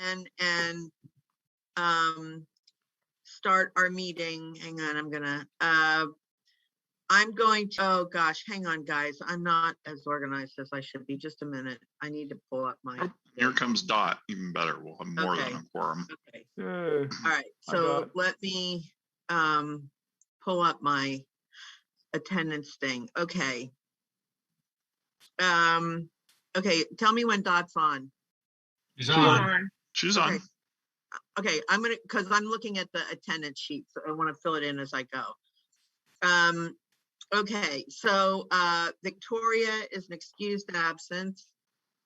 again and start our meeting. Hang on, I'm going to, oh gosh, hang on, guys. I'm not as organized as I should be. Just a minute. I need to pull up my. Oh, here comes Dot. Even better. We'll have more Okay. than a quorum. Okay. Yay. All right. So let me pull up my attendance thing. Okay. Okay. Tell me when Dot's on. She's on. She's on. Okay. Okay. Because I'm looking at the attendance sheet, so I want to fill it in as I go. Okay, so Victoria is an excused absence.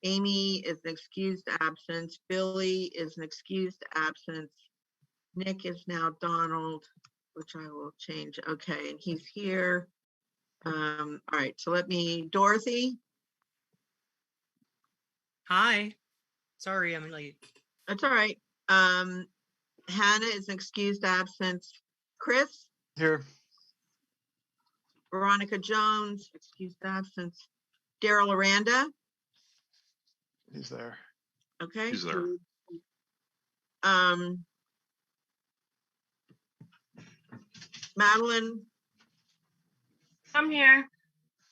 Amy is an excused absence. Billy is an excused absence. Nick is now Donald, which I will change. Okay, and he's here. All right, so Dorothy. Hi. Sorry, I'm late. That's all right. Hannah is an excused absence. Chris? Here. Veronica Jones, excused absence. Daryl Aranda. He's there. Okay. He's there. Madeline. I'm here.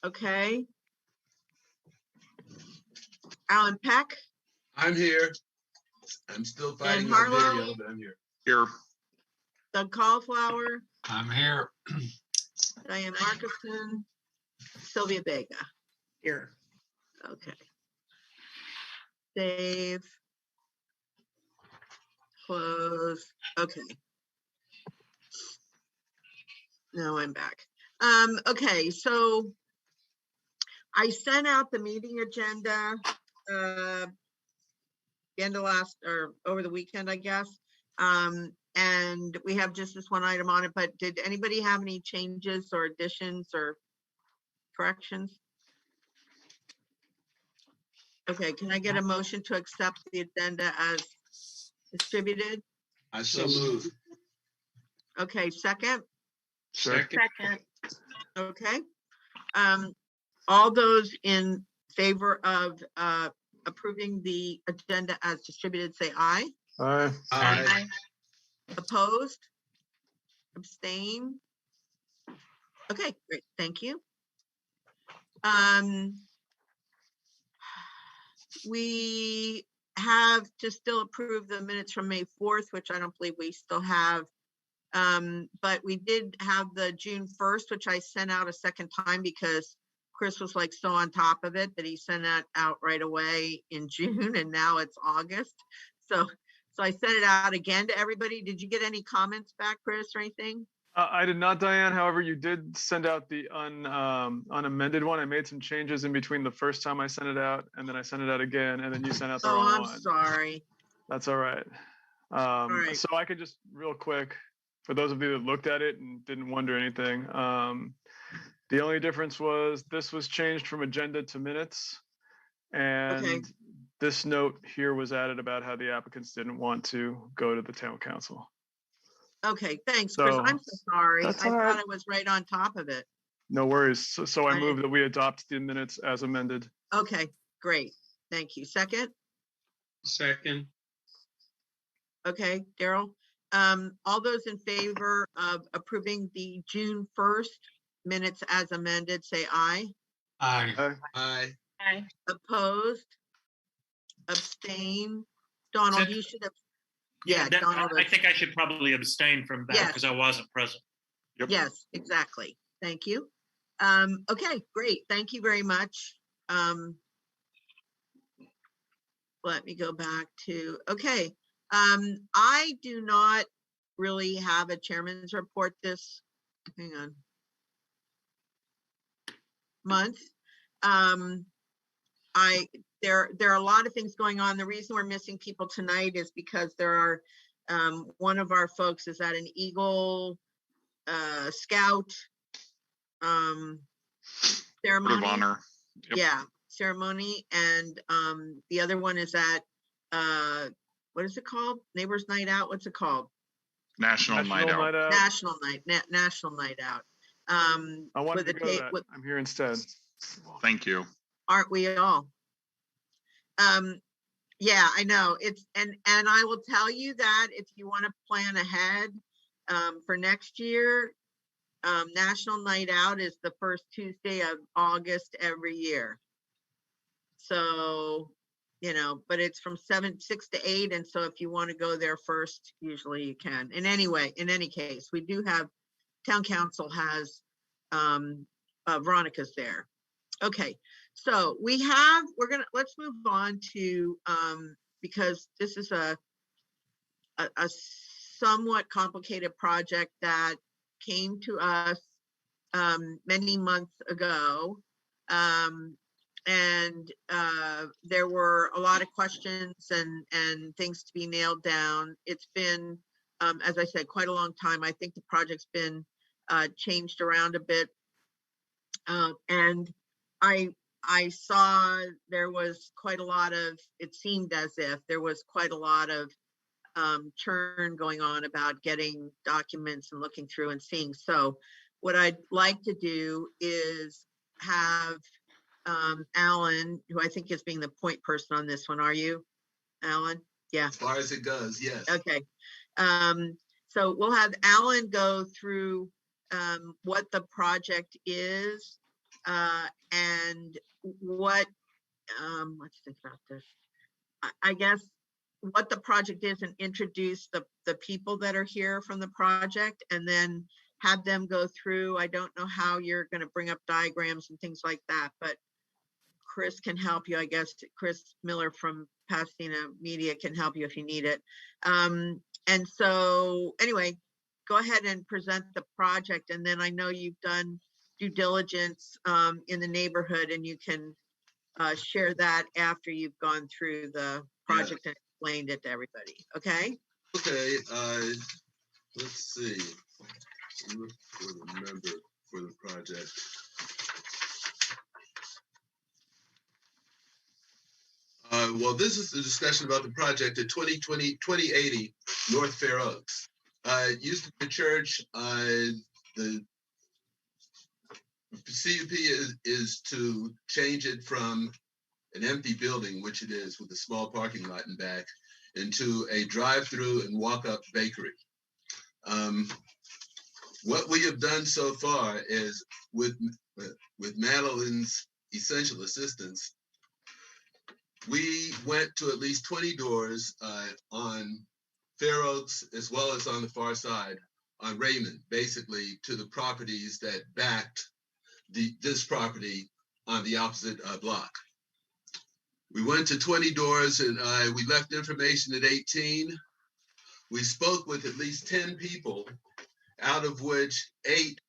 Okay. Alan Peck. I'm here. I'm still fighting Dan on Harlow. video, but I'm here. Here. Doug Cauliflower. I'm here. Diane Markison. Sylvia Vega. Here. Okay. Save. Close. Okay. Now I'm back. Okay, so I sent out the meeting agenda end of last or over the weekend, I guess. And we have just this one item on it, but did anybody have any changes or additions or corrections? Okay, can I get a motion to accept the agenda as distributed? I so move. Okay, second? Sure. Second. Okay. All those in favor of approving the agenda as distributed, say aye. Aye. Aye. Opposed? Abstain? Okay, great, thank you. We have to still approve the minutes from May 4th, which I don't believe we still have. But we did have the June 1st, which I sent out a second time because Chris was like so on top of it that he sent that out right away in June, and now it's August. So I sent it out again to everybody. Did you get any comments back, Chris, or anything? I did not, Diane. However, you did send out the unamended one. I made some changes in between the first time I sent it out, and then I sent it out again, and then you sent out the wrong one. Oh, I'm sorry. That's all right. Right. So I could just real quick, for those of you that looked at it and didn't wonder anything, the only difference was this was changed from agenda to minutes, and Okay. this note here was added about how the applicants didn't want to go to the town council. Okay, thanks, Chris. So, I'm so sorry. I that's all thought right. I was right on top of it. No worries. So I I- move that we adopt the minutes as amended. Okay, great. Thank you. Second? Second. Okay, Daryl. All those in favor of approving the June 1st minutes as amended, say aye. Aye. Aye. Aye. Aye. Opposed? Abstain? Donald, you should have. Yeah, Donald. I think I should probably abstain from that Yes. because I wasn't present. Yep. Yes, exactly. Thank you. Okay, great. Thank you very much. Let me go back to, okay. I do not really have a chairman's report this, hang on, month. There are a lot of things going on. The reason we're missing people tonight is because there are, one of our folks is at an Eagle Scout ceremony. Of honor. Yep. Yeah, ceremony, and the other one is at what is it called? Neighbors Night Out. What's it called? National Night Out. National Night Out. I wanted with to a go tape. to that. I'm here instead. Thank you. Aren't we all? Yeah, I know. And I will tell you that if you want to plan ahead for next year, National Night Out is the first Tuesday of August every year. So, but it's from 6 to 8. And so if you want to go there first, usually you can. And anyway, in any case, we do have, town council has, Veronica's there. Okay, so let's move on to, because this is a somewhat complicated project that came to us many months ago. And there were a lot of questions and things to be nailed down. It's been, as I said, quite a long time. I think the project's been changed around a bit. And I saw there was quite a lot of, it seemed as if there was quite a lot of churn going on about getting documents and looking through and seeing. So what I'd like to do is have Alan, who I think is being the point person on this one. Are you, Alan? Yeah. As far as it goes, yes. Okay. So we'll have Alan go through what the project is and what, let's think about this. I guess what the project is and introduce the people that are here from the project, and then have them go through. I don't know how you're going to bring up diagrams and things like that, but Chris can help you. I guess Chris Miller from Pasadena Media can help you if you need it. And so anyway, go ahead and present the project. And then I know you've done due diligence in the neighborhood, and you can share that after you've gone through the project and explained it to everybody. Okay. Okay. Let's see. Look for the member for the project. Well, this is the discussion about the project at 2080 North Fair Oaks. It used to be a church. The CUP is to change it from an empty building, which it is, with a small parking lot in back, into a drive-through and walk-up bakery. What we have done so far is, with Madeline's essential assistance, we went to at least 20 doors on Fair Oaks, as well as on the far side on Raymond, basically to the properties that backed this property on the opposite block. We went to 20 doors and we left information at 18. We spoke with at least 10 people, out of which 8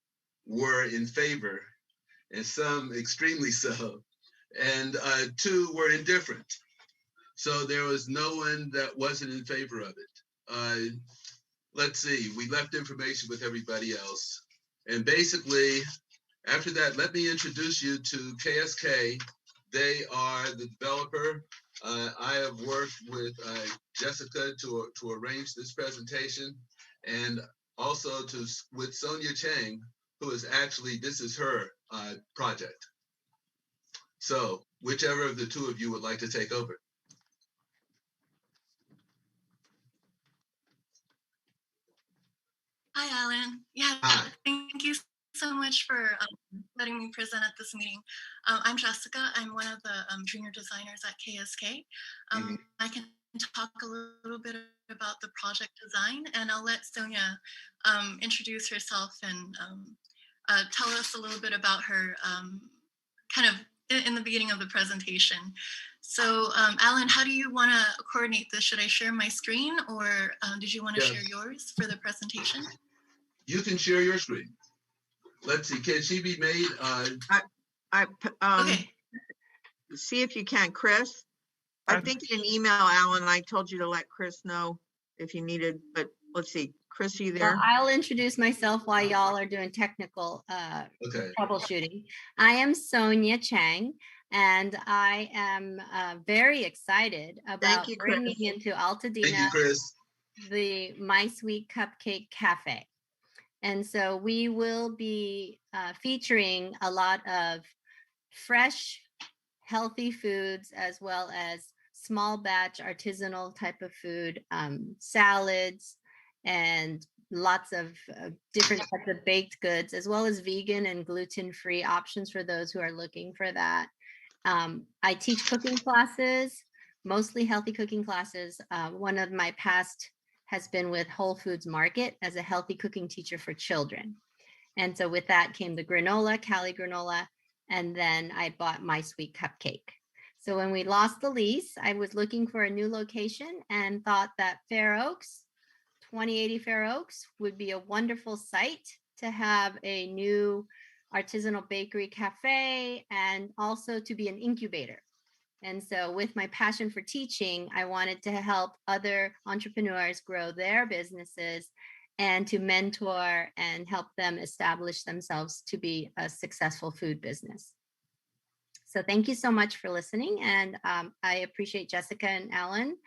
were in favor and some extremely so, and 2 were indifferent. So there was no one that wasn't in favor of it. Let's see, we left information with everybody else. And basically, after that, let me introduce you to KSK. They are the developer. I have worked with Jessica to arrange this presentation, and also with Sonia Chang, who is actually, this is her project. So whichever of the two of you would like to take over. Hi, Alan. Yeah, Hi. Thank you so much for letting me present at this meeting. I'm Jessica. I'm one of the junior designers at KSK. I can talk a little bit about the project design, and I'll let Sonia introduce herself and tell us a little bit about her kind of in the beginning of the presentation. So Alan, how do you want to coordinate this? Should I share my screen, or did you want to share yours for the presentation? You can share your screen. Let's see, can she be made? Okay. See if you can, Chris. I think in an email, Alan, I told you to let Chris know if you needed, but let's see. Chris, are you there? Well, I'll introduce myself while y'all are doing technical troubleshooting. I am Sonia Chang, and I am very excited about bringing into Altadena the My Sweet Cupcake Cafe. And so we will be featuring a lot of fresh, healthy foods, as well as small batch artisanal type of food, salads, and lots of different types of baked goods, as well as vegan and gluten-free options for those who are looking for that. I teach cooking classes, mostly healthy cooking classes. One of my past has been with Whole Foods Market as a healthy cooking teacher for children. And so with that came the granola, Cali granola, and then I bought My Sweet Cupcake. So when we lost the lease, I was looking for a new location and thought that Fair Oaks, 2080 Fair Oaks, would be a wonderful site to have a new artisanal bakery cafe and also to be an incubator. And so with my passion for teaching, I wanted to help other entrepreneurs grow their businesses and to mentor and help them establish themselves to be a successful food business. So thank you so much for listening. And I appreciate Jessica and Alan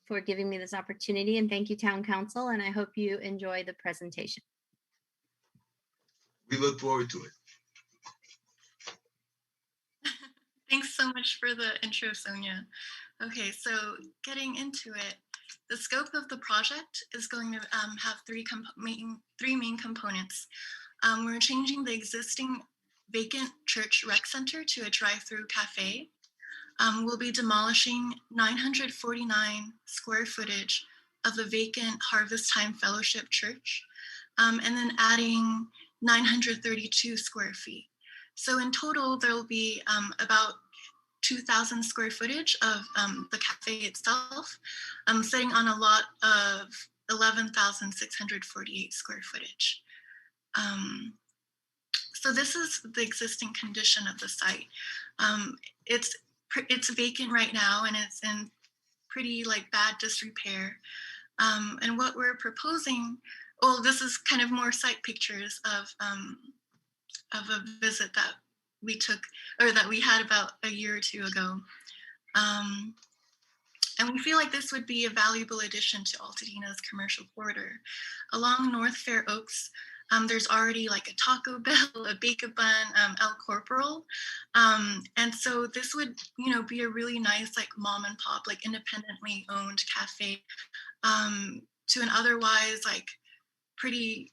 for giving me this opportunity. And thank you, Town Council. And I hope you enjoy the presentation. We look forward to it. Thanks so much for the intro, Sonia. Okay, so getting into it, the scope of the project is going to have three main components. We're changing the existing vacant church rec center to a drive-through cafe. We'll be demolishing 949 square footage of the vacant Harvest Time Fellowship Church, and then adding 932 square feet. So in total, there will be about 2,000 square footage of the cafe itself, sitting on a lot of 11,648 square footage. So this is the existing condition of the site. It's vacant right now, and it's in pretty bad disrepair. And what we're proposing, well, this is kind of more site pictures of a visit that we took, or that we had about a year or two ago. And we feel like this would be a valuable addition to Altadena's commercial corridor. Along North Fair Oaks, there's already a Taco Bell, a Bake-A-Bun, El Corporal. And so this would, be a really nice mom and pop, independently owned cafe to an otherwise pretty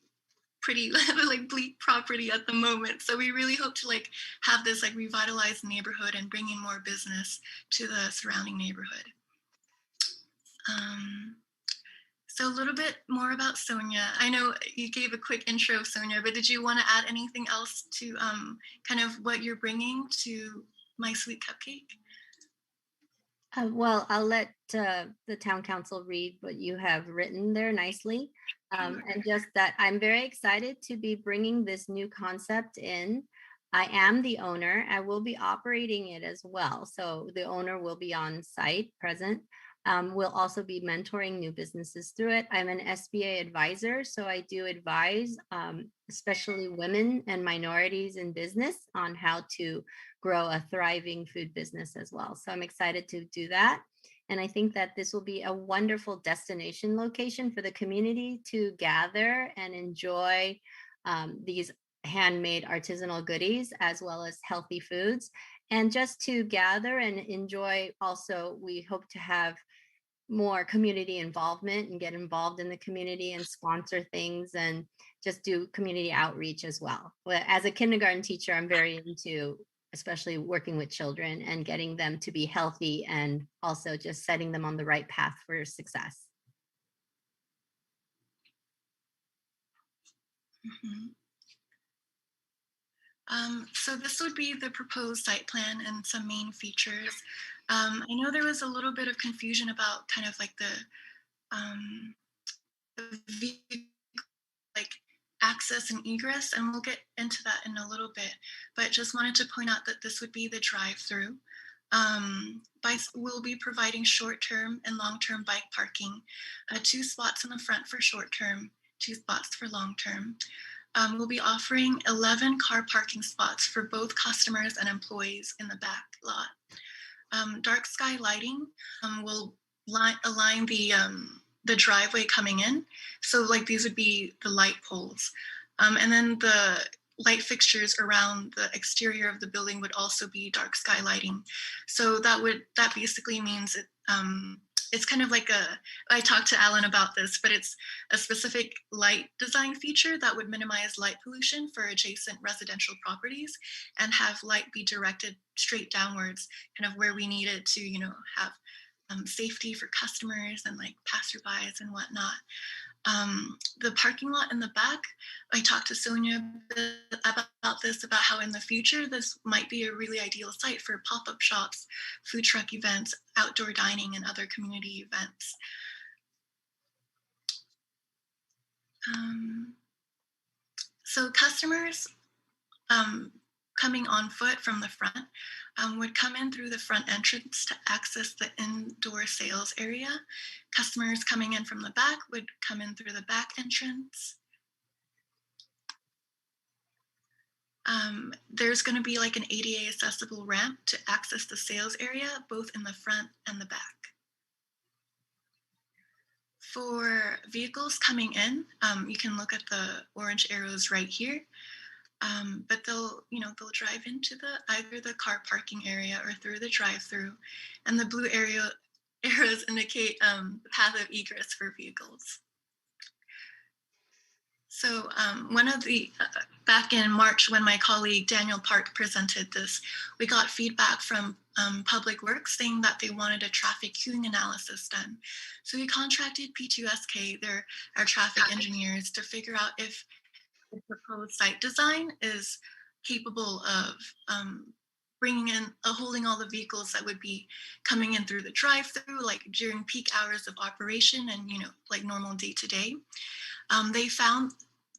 bleak property at the moment. So we really hope to have this revitalized neighborhood and bring in more business to the surrounding neighborhood. So a little bit more about Sonia. I know you gave a quick intro, Sonia, but did you want to add anything else to kind of what you're bringing to My Sweet Cupcake? Well, I'll let the town council read what you have written there nicely. And just that I'm very excited to be bringing this new concept in. I am the owner. I will be operating it as well. So the owner will be on site, present. We'll also be mentoring new businesses through it. I'm an SBA advisor, so I do advise especially women and minorities in business on how to grow a thriving food business as well. So I'm excited to do that. And I think that this will be a wonderful destination location for the community to gather and enjoy these handmade artisanal goodies as well as healthy foods. And just to gather and enjoy also, we hope to have more community involvement and get involved in the community and sponsor things and just do community outreach as well. As a kindergarten teacher, I'm very into especially working with children and getting them to be healthy and also just setting them on the right path for success. Mm-hmm. So this would be the proposed site plan and some main features. I know there was a little bit of confusion about kind of the access and egress, and we'll get into that in a little bit, but just wanted to point out that this would be the drive-through. We'll be providing short-term and long-term bike parking, 2 spots in the front for short-term, 2 spots for long-term. We'll be offering 11 car parking spots for both customers and employees in the back lot. Dark sky lighting will align the driveway coming in. So these would be the light poles. And then the light fixtures around the exterior of the building would also be dark sky lighting. So that basically means it's kind of like I talked to Alan about this, but it's a specific light design feature that would minimize light pollution for adjacent residential properties and have light be directed straight downwards, kind of where we need it to, have safety for customers and like passerbys and whatnot. The parking lot in the back, I talked to Sonia about this, about how in the future, this might be a really ideal site for pop-up shops, food truck events, outdoor dining, and other community events. So customers coming on foot from the front would come in through the front entrance to access the indoor sales area. Customers coming in from the back would come in through the back entrance. There's going to be like an ADA accessible ramp to access the sales area, both in the front and the back. For vehicles coming in, you can look at the orange arrows right here. But they'll drive into either the car parking area or through the drive-through, and the blue arrows indicate the path of egress for vehicles. So back in March, when my colleague Daniel Park presented this, we got feedback from Public Works saying that they wanted a traffic queuing analysis done. So we contracted P2SK, they're our traffic engineers, to figure out if the proposed site design is capable of bringing in, holding all the vehicles that would be coming in through the drive-through, like during peak hours of operation and, like normal day-to-day. They found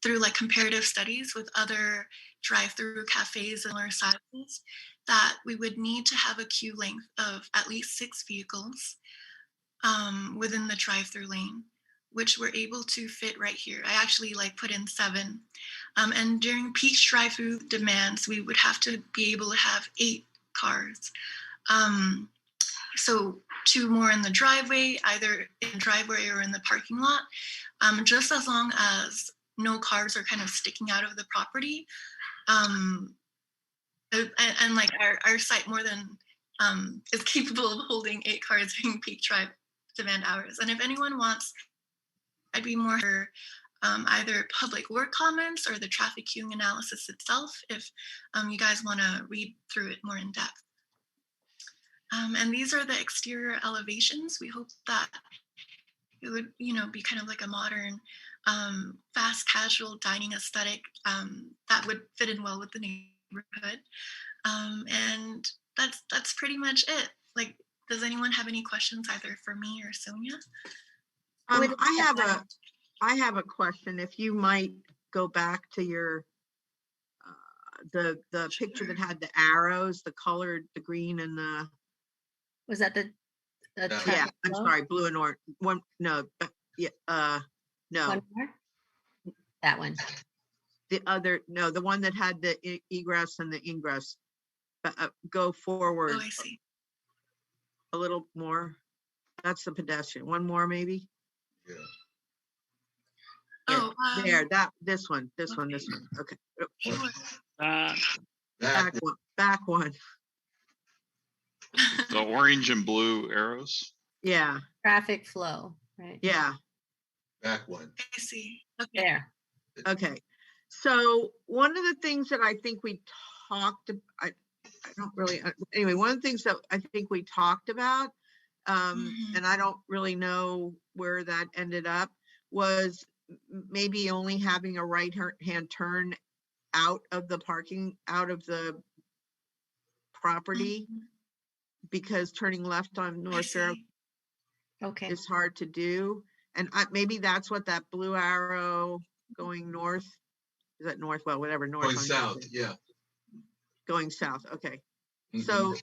through like comparative studies with other drive-through cafes and similar sizes that we would need to have a queue length of at least 6 vehicles within the drive-through lane, which we're able to fit right here. I actually put in 7. And during peak drive-through demands, we would have to be able to have 8 cars. So 2 more in the driveway, either in the driveway or in the parking lot, just as long as no cars are kind of sticking out of the property. And like our site more than is capable of holding 8 cars during peak drive demand hours. And if anyone wants, I'd be more for either public work comments or the traffic queuing analysis itself, if you guys want to read through it more in depth. And these are the exterior elevations. We hope that it would, be kind of like a modern, fast casual dining aesthetic that would fit in well with the neighborhood. And that's pretty much it. Like, does anyone have any questions either for me or Sonia? I have a question. If you might go back to your the picture that had the arrows, the colored, the green and the. Was that the yeah, I'm sorry, blue and orange. One, no, yeah, no. One more? That one. The other, no, the one that had the egress and the ingress. Go forward. Oh, I see. A little more. That's the pedestrian. One more, maybe. Yeah. Oh, there. This one. Okay. Sure. Back one. The orange and blue arrows. Yeah. Traffic flow, right? Yeah. Back one. I see. Okay. There. Okay. So one of the things that I think we talked about, I don't really, anyway, one of the things that I think we talked about, and I don't really know where that ended up, was maybe only having a right-hand turn out of the property, because turning left on North Fair is hard to do. And maybe that's what that blue arrow going north, is that north? Well, whatever, north. Going south, yeah. Going south, okay. So,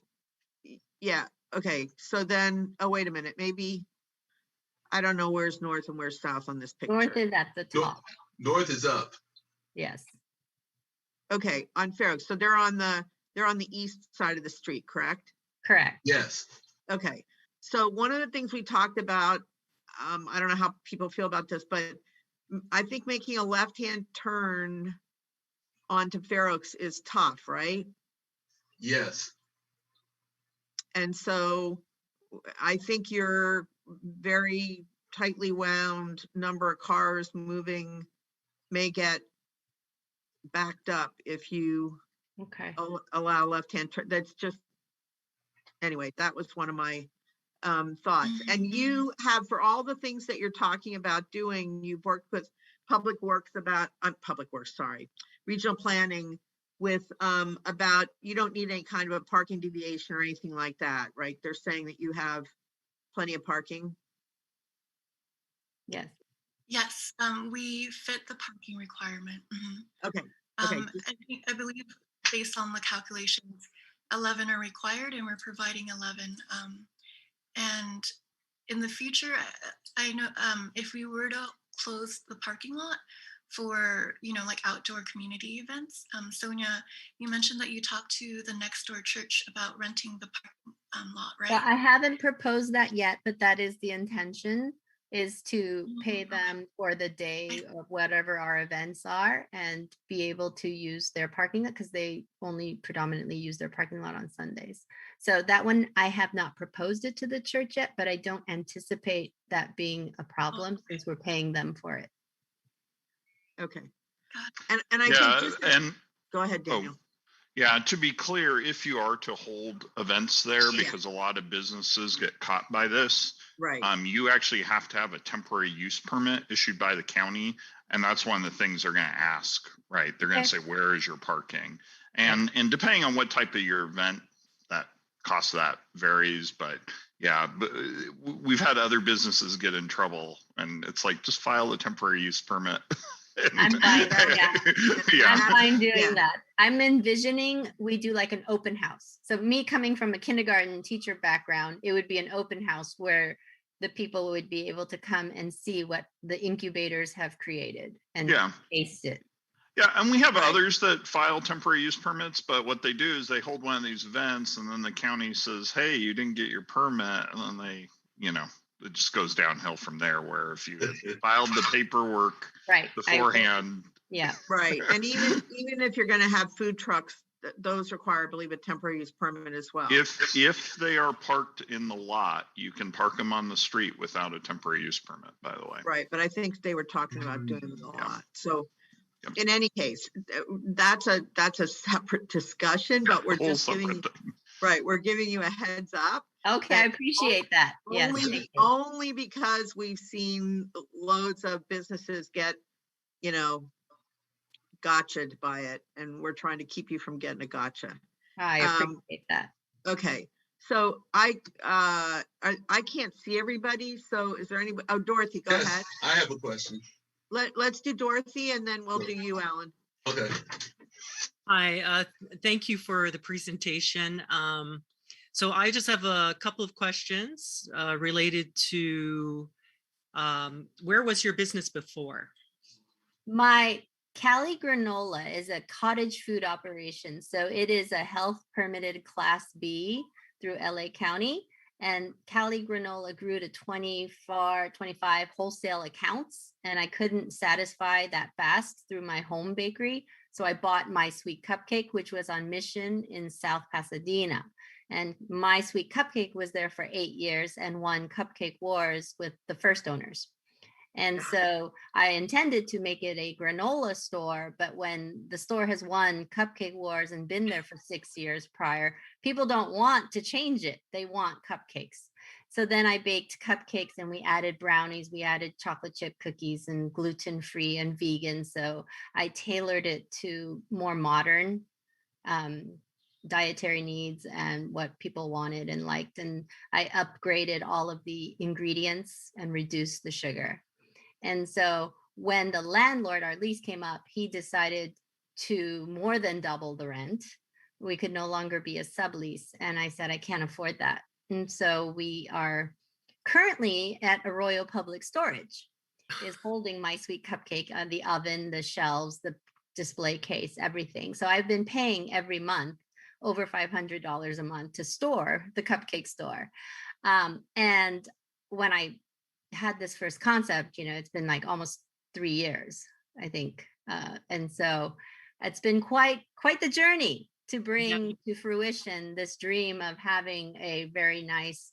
yeah, okay. So then, oh, wait a minute, maybe, I don't know where's north and where's south on this picture. North is at the top. North is up. Yes. Okay, on Fair Oaks. So they're on the east side of the street, correct? Correct. Yes. Okay. So one of the things we talked about, I don't know how people feel about this, but I think making a left-hand turn onto Fair Oaks is tough, right? Yes. And so I think you're very tightly wound number of cars moving may get backed up if you Okay. allow left-hand turn. That's just, anyway, that was one of my thoughts. And you have, for all the things that you're talking about doing, you've worked with Public Works about, regional planning with about, you don't need any kind of a parking deviation or anything like that, right? They're saying that you have plenty of parking. Yes. Yes, we fit the parking requirement. Okay. Okay. I believe based on the calculations, 11 are required and we're providing 11. And in the future, I know if we were to close the parking lot for, like outdoor community events, Sonia, you mentioned that you talked to the next door church about renting the parking lot, right? Well, I haven't proposed that yet, but that is the intention, is to pay them for the day of whatever our events are and be able to use their parking lot, because they only predominantly use their parking lot on Sundays. So that one, I have not proposed it to the church yet, but I don't anticipate that being a problem since we're paying them for it. Okay. And I Yeah, think and go ahead, Daniel. yeah, to be clear, if you are to hold events there, because a lot of businesses get caught by this, right? You actually have to have a temporary use permit issued by the county, and that's one of the things they're going to ask, right? They're going to say, "Where is your parking?" And depending on what type of your event, that cost of that varies. But yeah, but we've had other businesses get in trouble, and it's like, just file a temporary use permit. I'm fine. Yeah. I'm fine doing that. I'm envisioning we do like an open house. So me coming from a kindergarten teacher background, it would be an open house where the people would be able to come and see what the incubators have created and taste it. Yeah, and we have others that file temporary use permits, but what they do is they hold one of these events and then the county says, "Hey, you didn't get your permit." And then they, it just goes downhill from there, where if you filed the paperwork beforehand. Yeah. Right. And even if you're going to have food trucks, those require, I believe, a temporary use permit as well. If they are parked in the lot, you can park them on the street without a temporary use permit, by the way. Right. But I think they were talking about doing them in the lot. So in any case, that's a separate discussion, but we're just giving, we're giving you a heads up. Okay, I appreciate that. Yes. Only because we've seen loads of businesses get, gotcha'd by it, and we're trying to keep you from getting a gotcha. I appreciate that. Okay, so I can't see everybody. So is there anybody? Oh, Dorothy, go ahead. I have a question. Let's do Dorothy, and then we'll do you, Alan. Okay. Hi, thank you for the presentation. So I just have a couple of questions related to where was your business before? My Cali Granola is a cottage food operation. So it is a health permitted Class B through LA County. And Cali Granola grew to 25 wholesale accounts. And I couldn't satisfy that fast through my home bakery. So I bought My Sweet Cupcake, which was on Mission in South Pasadena. And My Sweet Cupcake was there for 8 years and won Cupcake Wars with the first owners. And so I intended to make it a granola store, but when the store has won Cupcake Wars and been there for 6 years prior, people don't want to change it. They want cupcakes. So then I baked cupcakes and we added brownies, we added chocolate chip cookies and gluten-free and vegan. So I tailored it to more modern dietary needs and what people wanted and liked. And I upgraded all of the ingredients and reduced the sugar. And so when the landlord, our lease came up, he decided to more than double the rent. We could no longer be a sublease. And I said, I can't afford that. And so we are currently at Arroyo Public Storage, is holding My Sweet Cupcake on the oven, the shelves, the display case, everything. So I've been paying every month over $500 a month to store the cupcake store. And when I had this first concept, it's been like almost 3 years, I think. And so it's been quite the journey to bring to fruition this dream of having a very nice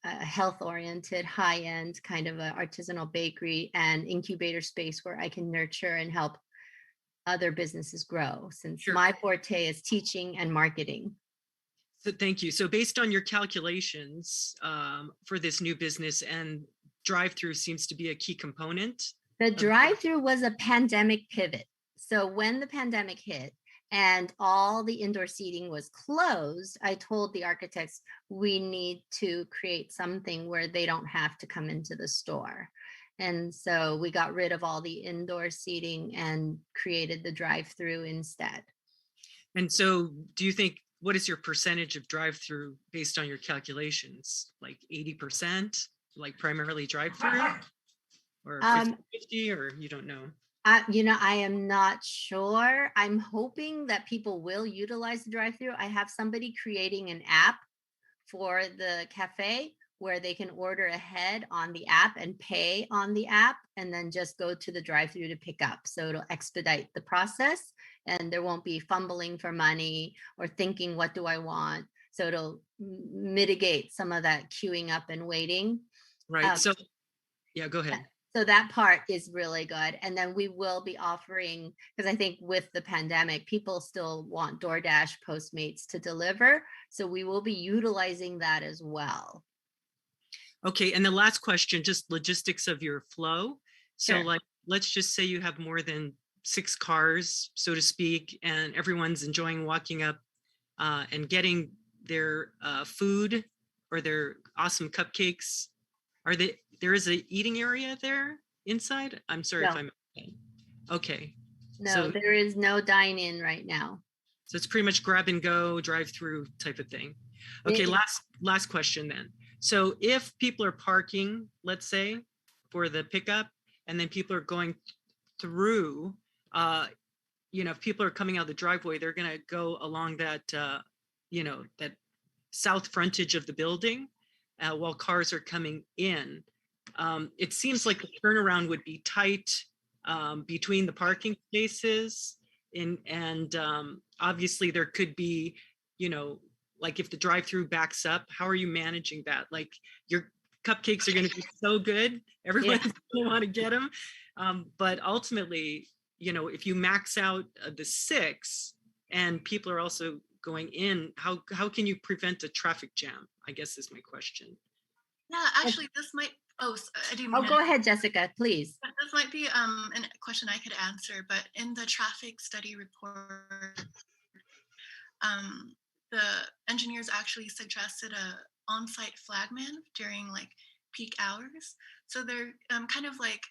health-oriented, high-end kind of a artisanal bakery and incubator space where I can nurture and help other businesses grow, since my forte is teaching and marketing. So thank you. So based on your calculations for this new business, and drive-through seems to be a key component. The drive-through was a pandemic pivot. So when the pandemic hit and all the indoor seating was closed, I told the architects, we need to create something where they don't have to come into the store. And so we got rid of all the indoor seating and created the drive-through instead. And so do you think, what is your percentage of drive-through based on your calculations? Like 80%, like primarily drive-through? Or 50, or you don't know? I am not sure. I'm hoping that people will utilize the drive-through. I have somebody creating an app for the cafe where they can order ahead on the app and pay on the app, and then just go to the drive-through to pick up. So it'll expedite the process, and there won't be fumbling for money or thinking, what do I want? So it'll mitigate some of that queuing up and waiting. Right. So yeah, go ahead. So that part is really good. And then we will be offering, because I think with the pandemic, people still want DoorDash, Postmates to deliver. So we will be utilizing that as well. Okay. And the last question, just logistics of your flow. So like, let's just say you have more than 6 cars, so to speak, and everyone's enjoying walking up and getting their food or their awesome cupcakes. There is a eating area there inside? I'm sorry if I'm okay. No, so there is no dine-in right now. So it's pretty much grab and go, drive through type of thing. Okay, last question then. So if people are parking, let's say, for the pickup, and then people are going through, if people are coming out the driveway, they're gonna go along that, that south frontage of the building while cars are coming in. It seems like the turnaround would be tight between the parking spaces, and obviously there could be, like if the drive-through backs up, how are you managing that? Like your cupcakes are going to be so good, everyone's going to want to get them, but ultimately, if you max out the 6 and people are also going in, how can you prevent a traffic jam, I guess is my question. Yeah, actually this might, I do. Go ahead, Jessica, please. This might be a question I could answer, but in the traffic study report, the engineers actually suggested a on-site flagman during like peak hours. So they're kind of like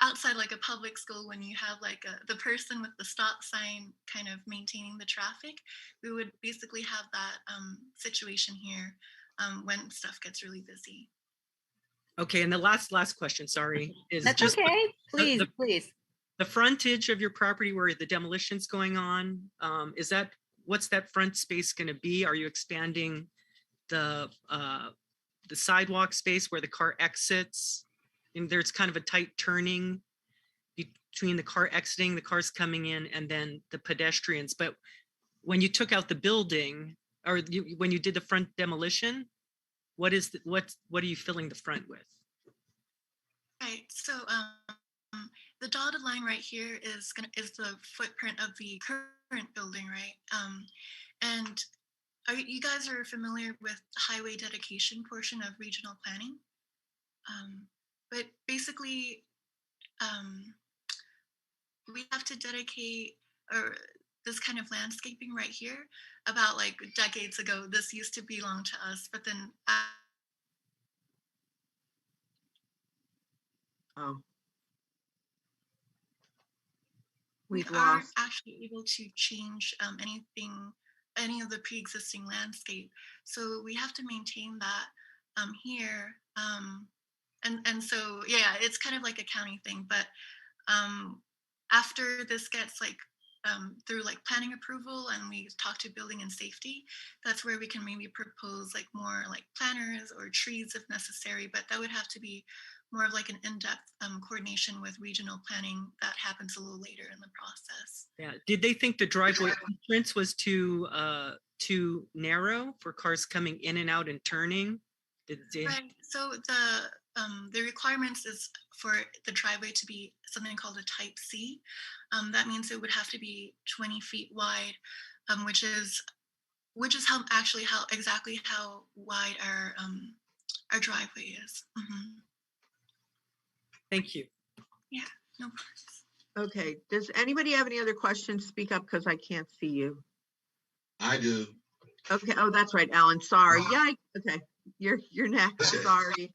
outside like a public school, when you have like the person with the stop sign kind of maintaining the traffic. We would basically have that situation here when stuff gets really busy. Okay, and the last question, sorry, is that's just okay. Please. The frontage of your property where the demolition's going on, what's that front space going to be? Are you expanding the sidewalk space where the car exits? And there's kind of a tight turning between the car exiting, the cars coming in, and then the pedestrians. But when you took out the building, or when you did the front demolition, what are you filling the front with? Right. So the dotted line right here is the footprint of the current building, right? And you guys are familiar with the highway dedication portion of regional planning? But basically, we have to dedicate this kind of landscaping right here. About like decades ago, this used to belong to us, but then we aren't actually able to change any of the pre-existing landscape. So we have to maintain that here. And so, yeah, it's kind of like a county thing, but after this gets like through like planning approval and we talk to building and safety, that's where we can maybe propose like more like planters or trees if necessary, but that would have to be more of like an in-depth coordination with regional planning that happens a little later in the process. Yeah. Did they think the driveway entrance was too narrow for cars coming in and out and turning? Right. So the requirements is for the driveway to be something called a type C. That means it would have to be 20 feet wide, which is exactly how wide our driveway is. Mm-hmm. Thank you. Yeah, no problem. Okay, does anybody have any other questions? Speak up because I can't see you. I do. Okay, oh, that's right, Alan, sorry. Yeah, okay, you're next, Okay. sorry.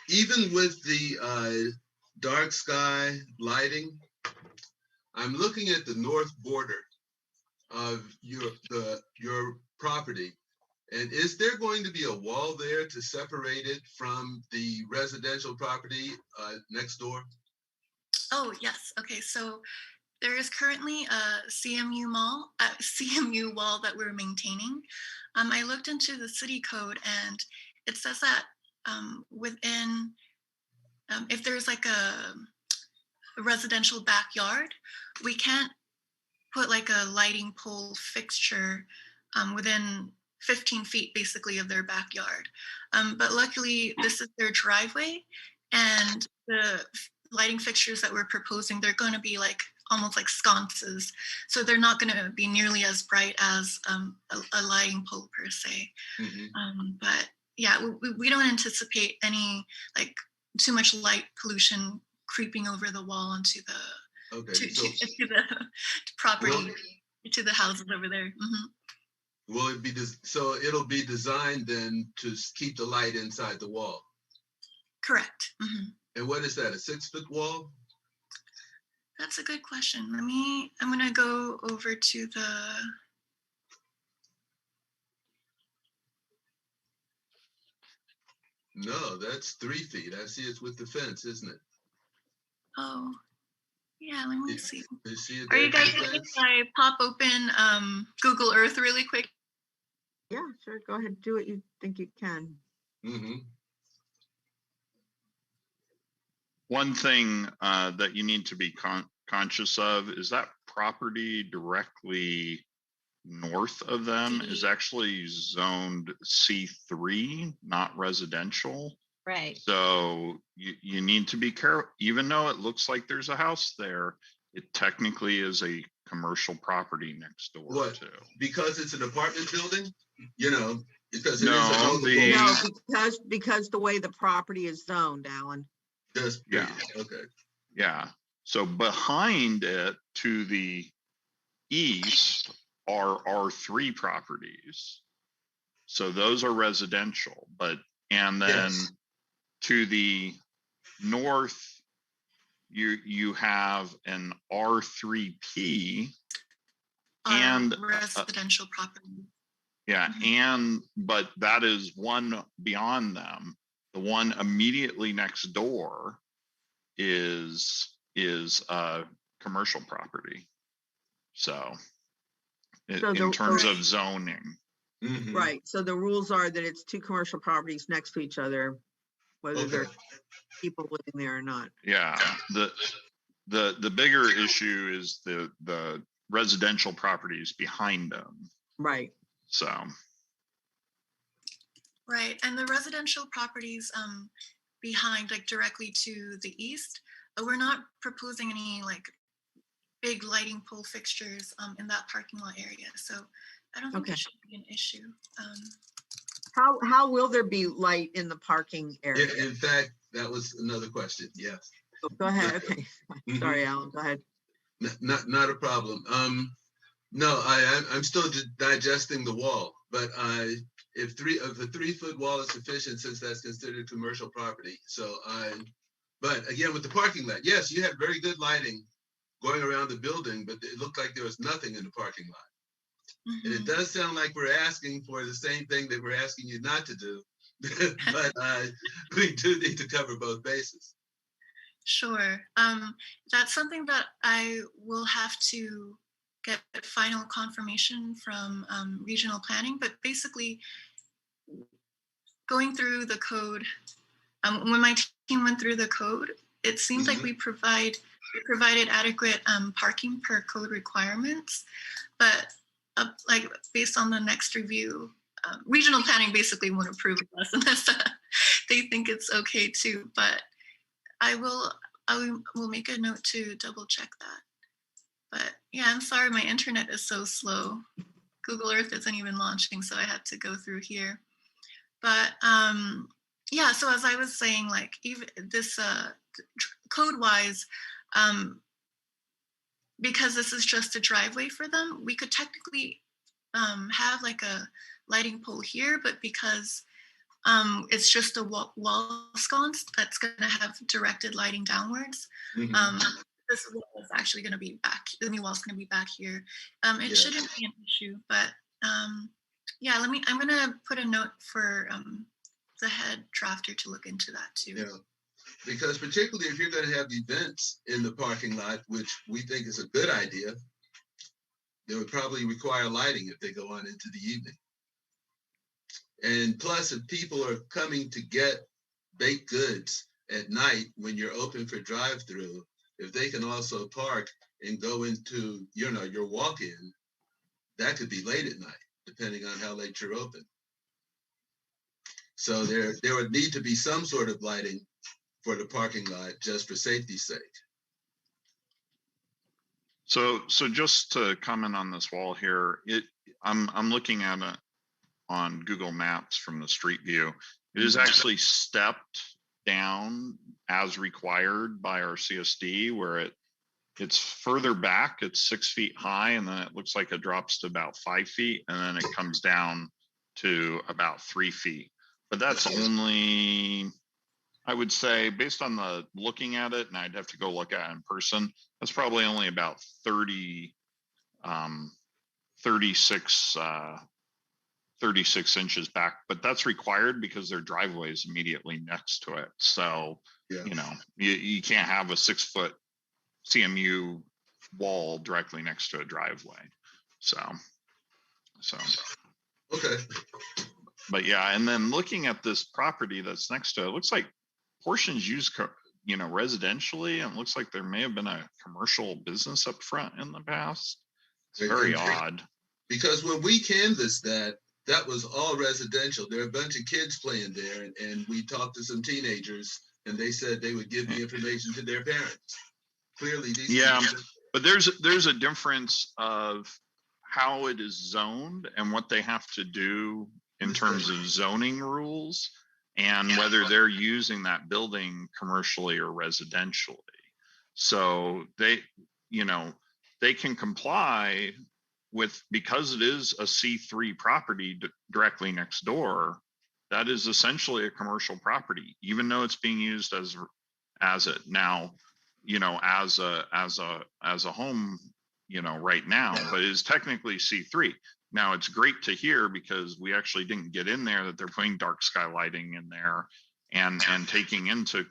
Even with the dark sky lighting, I'm looking at the north border of your property. And is there going to be a wall there to separate it from the residential property next door? Oh, yes. Okay, so there is currently a CMU wall that we're maintaining. I looked into the city code and it says that within, if there's like a residential backyard, we can't put like a lighting pole fixture within 15 feet basically of their backyard. But luckily this is their driveway and the lighting fixtures that we're proposing, they're going to be like almost like sconces. So they're not going to be nearly as bright as a lighting pole per se. Mm-hmm. But yeah, we don't anticipate any like too much light pollution creeping over the wall onto the, to the property, to the houses over there. Mm-hmm. Will it be so it'll be designed then to keep the light inside the wall? Correct. Mm-hmm. And what is that, a 6-foot wall? That's a good question. I'm gonna go over to the. No, that's 3 feet. I see it's with the fence, isn't it? Oh, yeah, let me see. You see it? Are you guys ready if I pop open Google Earth really quick? Yeah, sure, go ahead, do what you think you can. Mm-hmm. One thing that you need to be conscious of is that property directly north of them is actually zoned C3, not residential. Right. So you need to be careful. Even though it looks like there's a house there, it technically is a commercial property next door. What? To. Because it's an apartment building? You know, because it is because the way the property is zoned, Alan. Yeah. Okay. Yeah. So behind it to the east are R3 properties. So those are residential, and then to the north, you have an R3P and residential property. Yeah, but that is one beyond them. The one immediately next door is a commercial property. So in terms of zoning. Mm-hmm. Right. So the rules are that it's 2 commercial properties next to each other, whether they're people living there or not. Yeah. The bigger issue is the residential properties behind them. Right. So. Right, and the residential properties behind, like directly to the east, we're not proposing any like big lighting pole fixtures in that parking lot area. So I don't think it should be an issue. How will there be light in the parking area? In fact, that was another question. Yes. Oh, go ahead. Okay. Mm-hmm. Sorry, Alan. Go ahead. Not a problem. No, I'm still digesting the wall, but if a 3-foot wall is sufficient, since that's considered commercial property. So but again, with the parking lot, yes, you had very good lighting going around the building, but it looked like there was nothing in the parking lot. Mm-hmm. And it does sound like we're asking for the same thing that we're asking you not to do, but we do need to cover both bases. Sure. That's something that I will have to get final confirmation from regional planning, but basically going through the code, when my team went through the code, it seems like we provided adequate parking per code requirements, but like based on the next review, regional planning basically won't approve of us unless they think it's okay too. But I will make a note to double check that. But yeah, I'm sorry, my internet is so slow. Google Earth isn't even launching, so I had to go through here. But yeah, so as I was saying, like even this code-wise, because this is just a driveway for them, we could technically have like a lighting pole here, but because it's just a wall sconce that's going to have directed lighting downwards. This wall is actually going to be back. The new wall is going to be back here. It shouldn't be an issue, but yeah, I'm going to put a note for the head drafter to look into that too. Yeah, because particularly if you're going to have events in the parking lot, which we think is a good idea, they would probably require lighting if they go on into the evening. And plus, if people are coming to get baked goods at night when you're open for drive-through, if they can also park and go into, your walk-in, that could be late at night, depending on how late you're open. So there would need to be some sort of lighting for the parking lot just for safety's sake. So just to comment on this wall here, I'm looking at it on Google Maps from the street view. It is actually stepped down as required by our CSD, where it's further back, it's 6 feet high, and then it looks like it drops to about 5 feet, and then it comes down to about 3 feet. But that's only, I would say, based on the looking at it, and I'd have to go look at it in person, that's probably only about 36 inches back, but that's required because their driveway is immediately next to it. So, you can't have a 6 foot CMU wall directly next to a driveway. So. Okay. But yeah, and then looking at this property that's next to it, looks like portions used, residentially, and it looks like there may have been a commercial business up front in the past. It's very odd. Because when we canvassed that was all residential. There are a bunch of kids playing there, and we talked to some teenagers, and they said they would give the information to their parents. Clearly, these. Yeah, but there's a difference of how it is zoned and what they have to do in terms of zoning rules, and whether they're using that building commercially or residentially. So they can comply with, because it is a C3 property directly next door, that is essentially a commercial property, even though it's being used as it now, as a home, right now, but it is technically C3. Now it's great to hear, because we actually didn't get in there, that they're putting dark sky lighting in there and taking into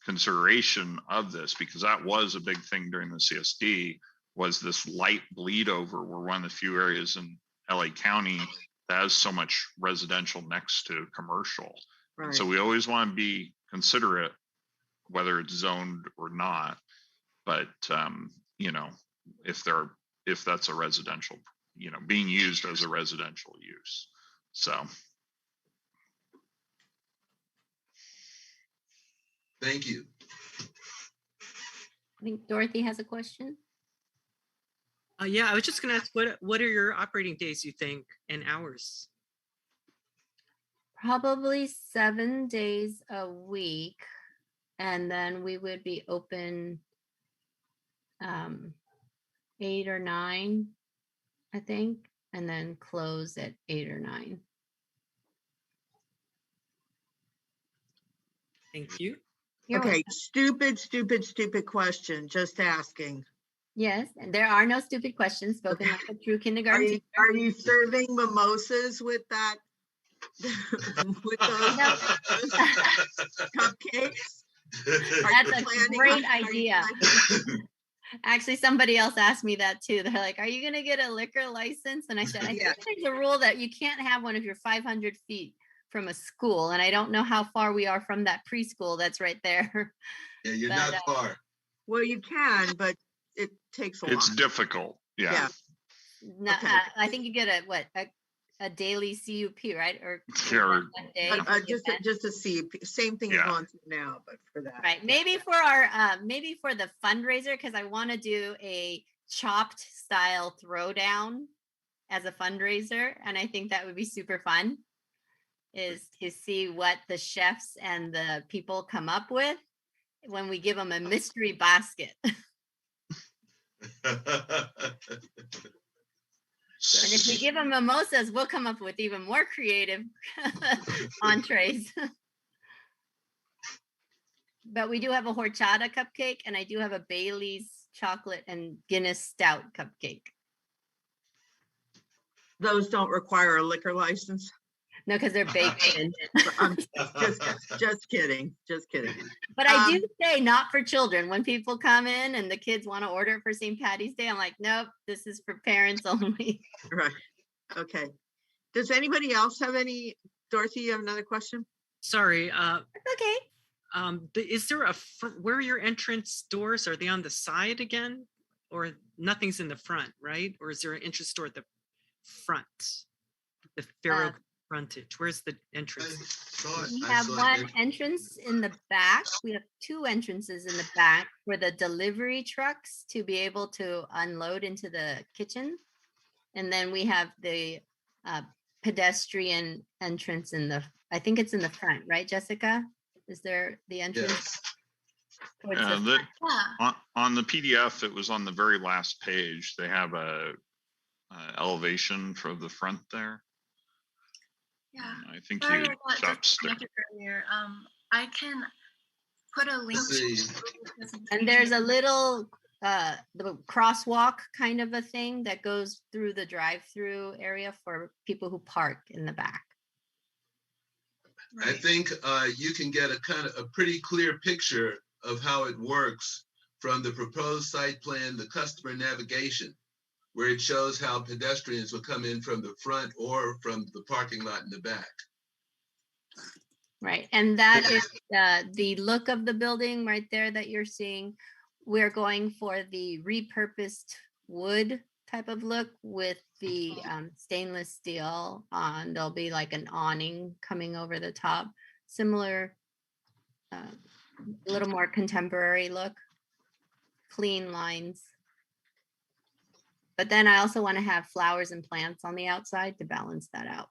consideration of this, because that was a big thing during the CSD, was this light bleed over. We're one of the few areas in LA County that has so much residential next to commercial. Right. And so we always want to be considerate, whether it's zoned or not, but if that's a residential, being used as a residential use. So. Thank you. I think Dorothy has a question. Yeah, I was just going to ask, what are your operating days, you think, and hours? Probably 7 days a week. And then we would be open 8 or 9, I think, and then close at 8 or 9. Thank you. You're okay, welcome. stupid question, just asking. Yes, and there are no stupid questions, spoken like a true kindergarten teacher. Are you serving mimosas with that? With those cupcakes? That's a planning great on- idea. Actually, somebody else asked me that too. They're like, are you going to get a liquor license? And I said, I Yeah. think there's a rule that you can't have one if you're 500 feet from a school. And I don't know how far we are from that preschool that's right there. Yeah, you're But, not far. Well, you can, but it takes a lot. It's difficult. Yeah. No, Okay. I think you get a daily CUP, right? Or Sure. a day for the event. Just to see, same thing Yeah. as going through now, but for that. Right. Maybe for our maybe for the fundraiser, because I want to do a chopped style throwdown as a fundraiser. And I think that would be super fun, is to see what the chefs and the people come up with when we give them a mystery basket. And if we give them mimosas, we'll come up with even more creative entrees. But we do have a horchata cupcake, and I do have a Bailey's chocolate and Guinness stout cupcake. Those don't require a liquor license. No, because they're baked in. I'm just kidding. Just kidding. But I do say not for children. When people come in and the kids want to order it for St. Patty's Day, I'm like, nope, this is for parents only. Right. Okay. Does anybody else have any? Dorothy, you have another question? Sorry. Okay. Is there where are your entrance doors? Are they on the side again, or nothing's in the front, right? Or is there an entrance door at the front? The Pharaoh frontage. Where's the entrance? We have one entrance in the back. We have two entrances in the back for the delivery trucks to be able to unload into the kitchen. And then we have the pedestrian entrance I think it's in the front, right, Jessica? Is there the entrance? Yes. On the PDF, it was on the very last page. They have a elevation for the front there. Yeah. I think Sorry, you I got stopped stick. disconnected earlier. I can put a link to the presentation. And there's a little the crosswalk kind of a thing that goes through the drive-through area for people who park in the back. I think you can get a pretty clear picture of how it works from the proposed site plan, the customer navigation, where it shows how pedestrians will come in from the front or from the parking lot in the back. Right, and that is the look of the building right there that you're seeing. We're going for the repurposed wood type of look with the stainless steel on. There'll be like an awning coming over the top, similar, a little more contemporary look, clean lines. But then I also want to have flowers and plants on the outside to balance that out.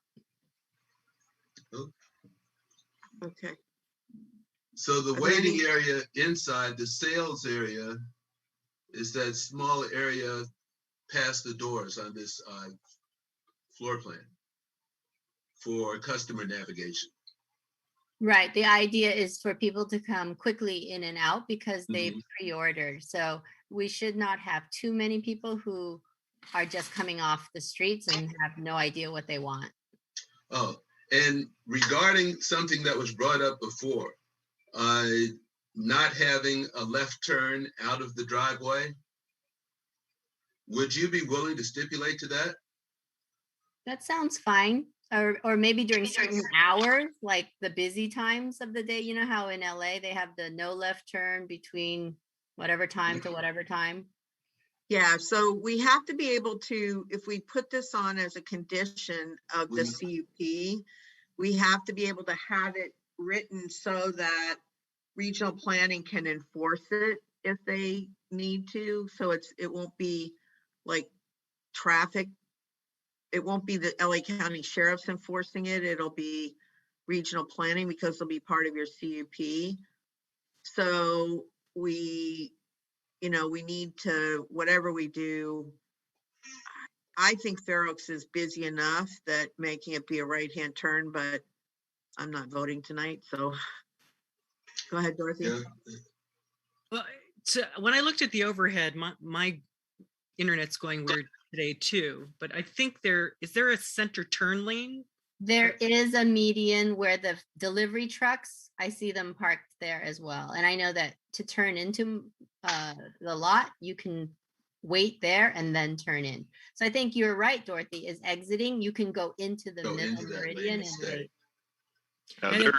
Okay. So the waiting area inside, the sales area, is that small area past the doors on this floor plan for customer navigation. Right. The idea is for people to come quickly in and out because they've pre-ordered. So we should not have too many people who are just coming off the streets and have no idea what they want. Oh, and regarding something that was brought up before, not having a left turn out of the driveway, would you be willing to stipulate to that? That sounds fine. Or maybe during certain hours, like the busy times of the day. You know how in LA they have the no left turn between whatever time to whatever time? Yeah, so we have to be able to, if we put this on as a condition of the CUP, we have to be able to have it written so that regional planning can enforce it if they need to. So it won't be like traffic. It won't be the LA County Sheriff's enforcing it. It'll be regional planning because it'll be part of your CUP. So we need to, whatever we do, I think Fair Oaks is busy enough that making it be a right-hand turn, but I'm not voting tonight, so go ahead, Dorothy. Yeah. Well, so when I looked at the overhead, my internet's going weird today too, but I think is there a center turn lane There is a median where the delivery trucks, I see them parked there as well. And I know that to turn into the lot, you can wait there and then turn in. So I think you're right, Dorothy, is exiting, you can go into the middle meridian and wait.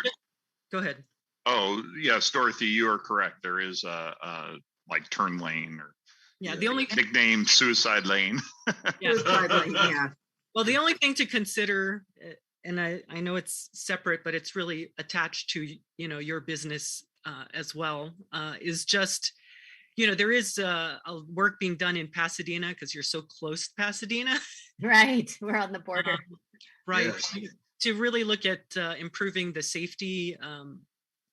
Go ahead. Oh, yes, Dorothy, you are correct. There is a like turn lane or the only nickname suicide lane. Suicide lane, yeah. Well, the only thing to consider, and I know it's separate, but it's really attached to, your business as well, is just, there is a work being done in Pasadena because you're so close to Pasadena. Right, we're on the border. Right. Yes. To really look at improving the safety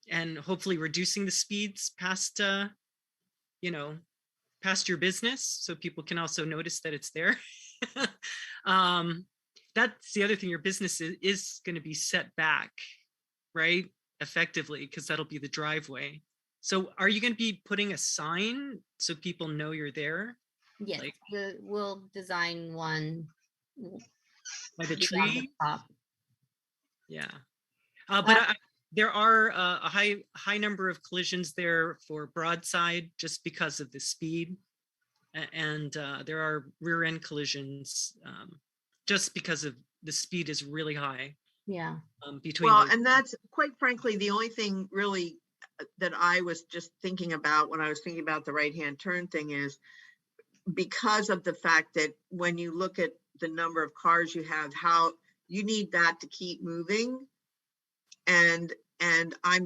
and hopefully reducing the speeds past, past your business, so people can also notice that it's there. That's the other thing, your business is going to be set back, right? Effectively, because that'll be the driveway. So are you going to be putting a sign so people know you're there? Yes, we'll design one. By the on the tree? top. Yeah. But there are a high number of collisions there for broadside just because of the speed. And there are rear end collisions just because of the speed is really high. Yeah. Between and that's quite frankly the only thing really that I was just thinking about when I was thinking about the right-hand turn thing is because of the fact that when you look at the number of cars you have, how you need that to keep moving. And I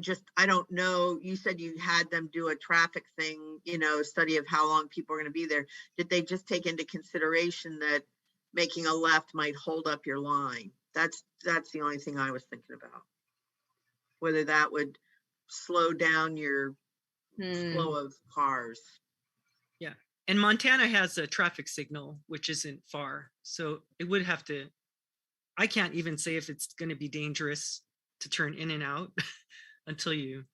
don't know, you said you had them do a traffic thing, study of how long people are going to be there. Did they just take into consideration that making a left might hold up your line? That's the only thing I was thinking about. Whether that would slow down your flow of cars. Yeah. And Montana has a traffic signal, which isn't far. So it would have to, I can't even say if it's going to be dangerous to turn in and out until you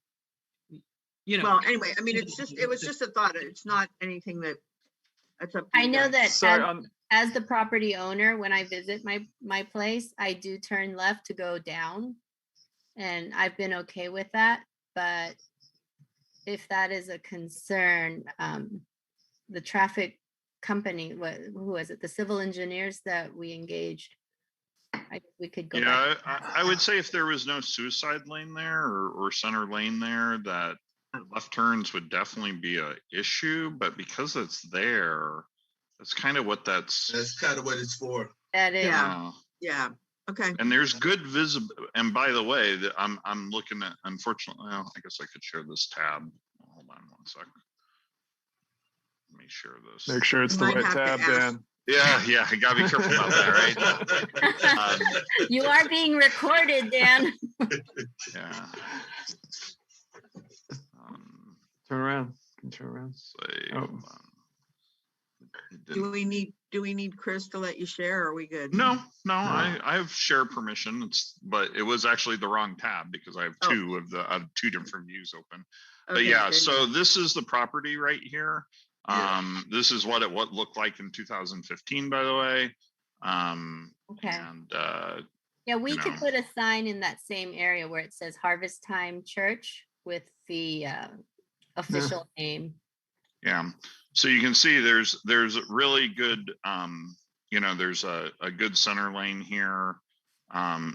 know. Well, anyway, I mean, it was just a thought. It's not anything that's up to I know guys. that as the property owner, when I visit my place, I do turn left to go down. And I've been okay with that. But if that is a concern, the traffic company, who was it? The civil engineers that we engaged, we could go back. I would say if there was no suicide lane there or center lane there, that left turns would definitely be a issue. But because it's there, that's kind of what that's kind of what it's for. That is. Yeah. Okay. And there's good visibility. And by the way, I'm looking at, unfortunately, well, I guess I could share this tab. Hold on one second. Let me share this. Make sure it's the right tab, Dan. Yeah, I gotta be careful about that, right? You are being recorded, Dan. Yeah. Turn around. Turn around. Hold on. Do we need Chris to let you share? Or are we good? No. I have share permission. But it was actually the wrong tab because I have two two different views open. But yeah, so this is the property right here. This is what it looked like in 2015, by the way. Okay. And yeah, we could put a sign in that same area where it says Harvest Time Church with the official name. Yeah. So you can see there's really good, there's a good center lane here.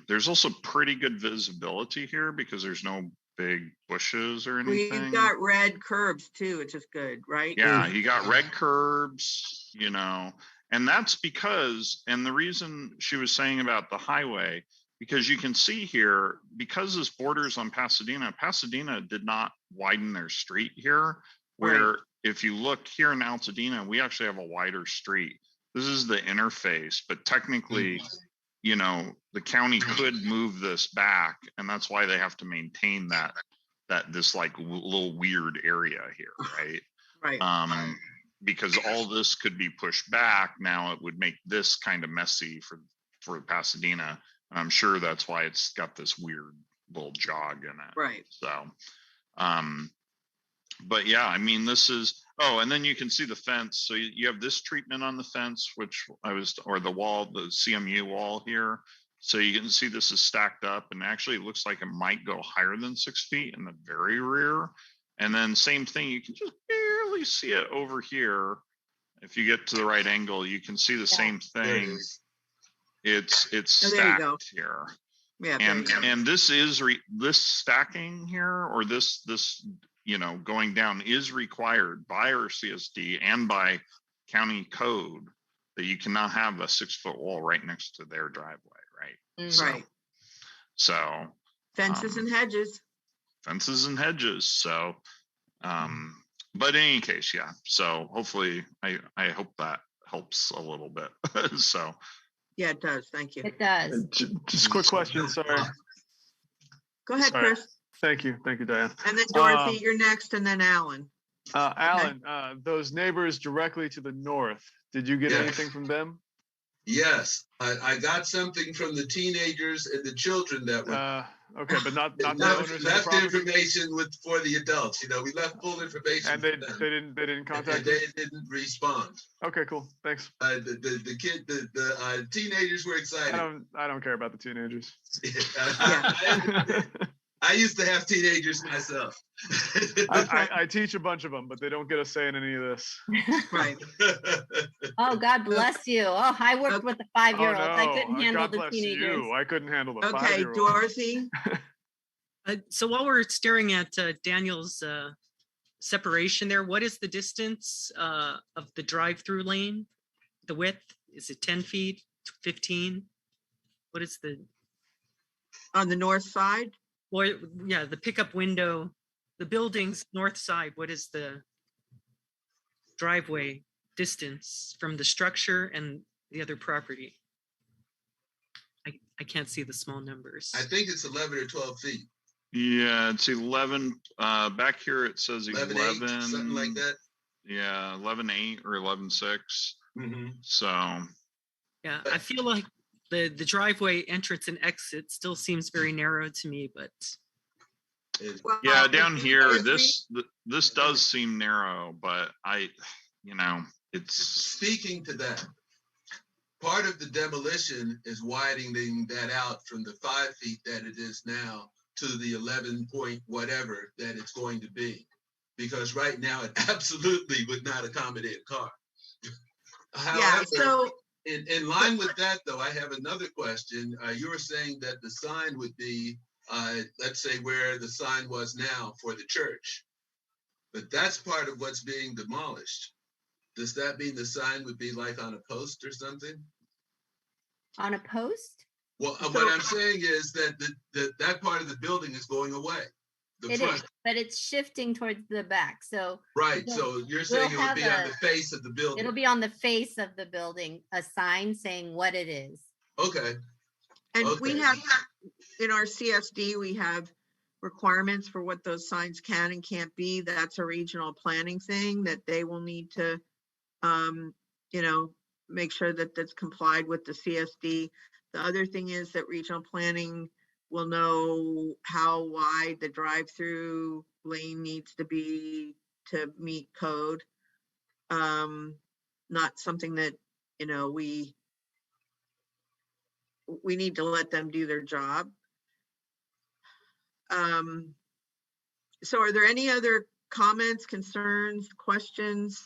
There's also pretty good visibility here because there's no big bushes or anything. We've got red curbs too, which is good, right? Yeah, you got red curbs, and that's because, and the reason she was saying about the highway, because you can see here, because this borders on Pasadena did not widen their street here, where if you look here in Altadena, we actually have a wider street. This is the interface, but technically, the county could move this back, and that's why they have to maintain this like little weird area here, right? Right. Because all this could be pushed back. Now it would make this kind of messy for Pasadena, and I'm sure that's why it's got this weird little jog in it. Right. So, but yeah, I mean, this is, and then you can see the fence. So you have this treatment on the fence, or the wall, the CMU wall here, So you can see this is stacked up, and actually it looks like it might go higher than 6 feet in the very rear. And then same thing, you can just barely see it over here. If you get to the right angle, you can see the same thing. It's stacked here. Yeah. And this is this stacking here, or this going down, is required by our CSD and by county code, that you cannot have a 6-foot wall right next to their driveway, right? Right. So Fences and hedges. Fences and hedges. So, but in any case, yeah. So hopefully, I hope that helps a little bit. So. Yeah, it does. Thank you. It does. Just a quick question. Sorry. Go ahead, Sorry. Chris. Thank you, Diane. And then Dorothy, you're next, and then Alan. Alan, those neighbors directly to the north, did you get anything from them? Yes, I got something from the teenagers and the children that were. Okay, but not the owners of the left property? information for the adults. We left full information. And they didn't contact. And they didn't respond. Okay, cool. Thanks. The teenagers were excited. I don't care about the teenagers. I used to have teenagers myself. I teach a bunch of them, but they don't get a say in any of this. Right. Oh, God bless you. Oh, I worked with the 5-year-olds. I couldn't handle God the bless teenagers. you. I couldn't handle the Okay, 5-year-olds. Dorothy. So while we're staring at Daniel's separation there, what is the distance of the drive-through lane? The width, is it 10 feet, 15? What is the? On the north side? Well, yeah, the pickup window, the building's north side, what is the driveway distance from the structure and the other property? I can't see the small numbers. I think it's 11 or 12 feet. Yeah, it's 11. Back here it says 11, 8, something like that. Yeah, 11.8 or 11.6. Mm-hmm. So. Yeah, I feel like the driveway entrance and exit still seems very narrow to me, but. Yeah, down here, this does seem narrow, but it's. Speaking to that, part of the demolition is widening that out from the 5 feet that it is now to the 11 point whatever that it's going to be. Because right now it absolutely would not accommodate a car. However, so in line with that, though, I have another question. You were saying that the sign would be, let's say, where the sign was now for the church. But that's part of what's being demolished. Does that mean the sign would be like on a post or something? On a post? Well, what I'm saying is that that part of the building is going away. The front. Is, but it's shifting towards the back. So right. So you're saying it would be on the face of the building. It'll be on the face of the building, a sign saying what it is. Okay. And we have in our CSD, we have requirements for what those signs can and can't be. That's a regional planning thing that they will need to, make sure that that's complied with the CSD. The other thing is that regional planning will know how wide the drive-through lane needs to be to meet code. Not something that, we need to let them do their job. So are there any other comments, concerns, questions?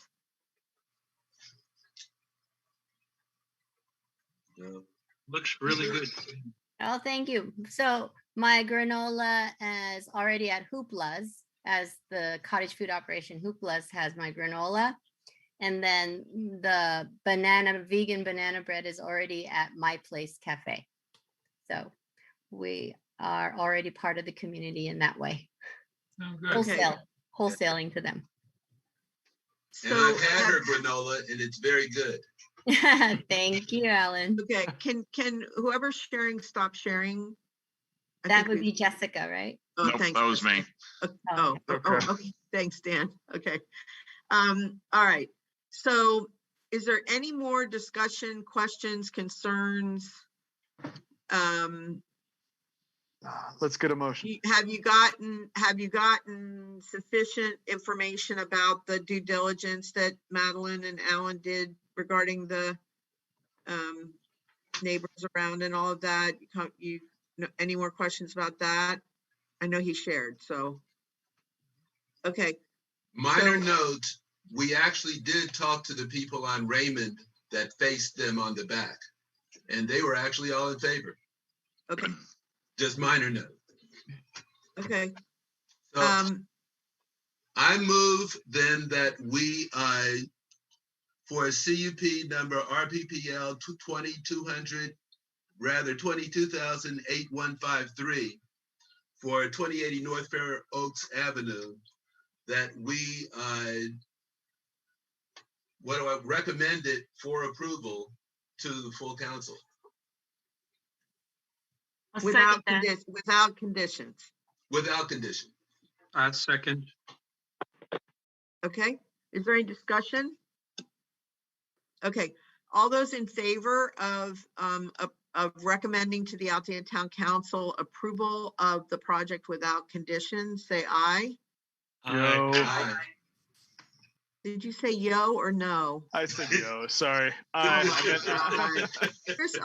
No. Looks really good. Oh, thank you. So my granola is already at Hoopla's, as the cottage food operation Hoopla's has my granola. And then the vegan banana bread is already at My Place Cafe. So we are already part of the community in that way. Oh, good. Wholesaling to them. And I've had her granola and it's very good. Thank you, Alan. Okay, can whoever's sharing stop sharing? That would be Jessica, right? Oh, nope, thanks. that was me. Okay. Thanks, Dan. Okay. All right. So is there any more discussion, questions, concerns? Let's get a motion. Have you gotten sufficient information about the due diligence that Madeline and Alan did regarding the neighbors around and all of that. Any more questions about that? I know he shared, so. Okay. Minor note, we actually did talk to the people on Raymond that faced them on the back, and they were actually all in favor. Okay. Just minor note. Okay. So I move then that we, for a CUP number RPPL 22,8153 for 2080 North Fair Oaks Avenue, that we recommend it for approval to the full council. Without conditions. Without condition. Second. Okay, is there any discussion? Okay, all those in favor of recommending to the Altadena Town Council approval of the project without conditions, say aye. Yo. Aye. Did you say yo or no? I said yo, sorry. Chris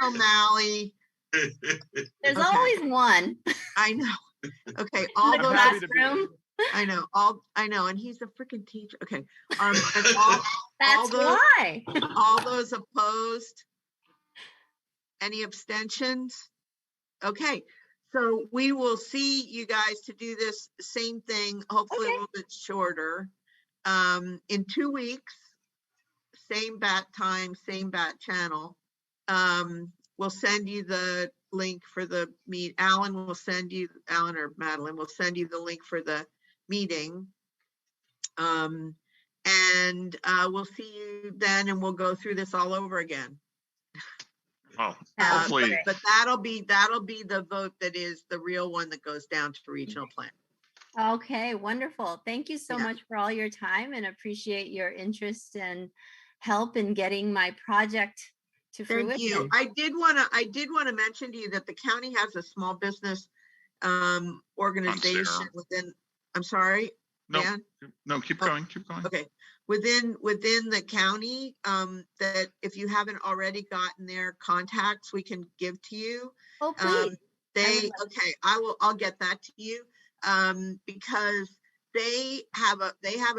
O'Malley. There's always one. I know. Okay, all In the those. classroom. I know. I know, and he's a freaking teacher. Okay. And That's why. All those opposed? Any abstentions? Okay. So we will see you guys to do this same thing, hopefully a little bit shorter. In 2 weeks, same bat time, same bat channel. We'll send you the link for the meet. Alan or Madeline will send you the link for the meeting. And we'll see you then, and we'll go through this all over again. Oh, hopefully. But that'll be the vote that is the real one that goes down to regional plan. Okay, wonderful. Thank you so much for all your time, and appreciate your interest and help in getting my project to fruition. Thank you. I did want to mention to you that the county has a small business organization within. I'm sorry, Dan? No, keep going. Keep going. Okay, within the county, that if you haven't already gotten their contacts, we can give to you. Oh, please. I'll get that to you. Because they have a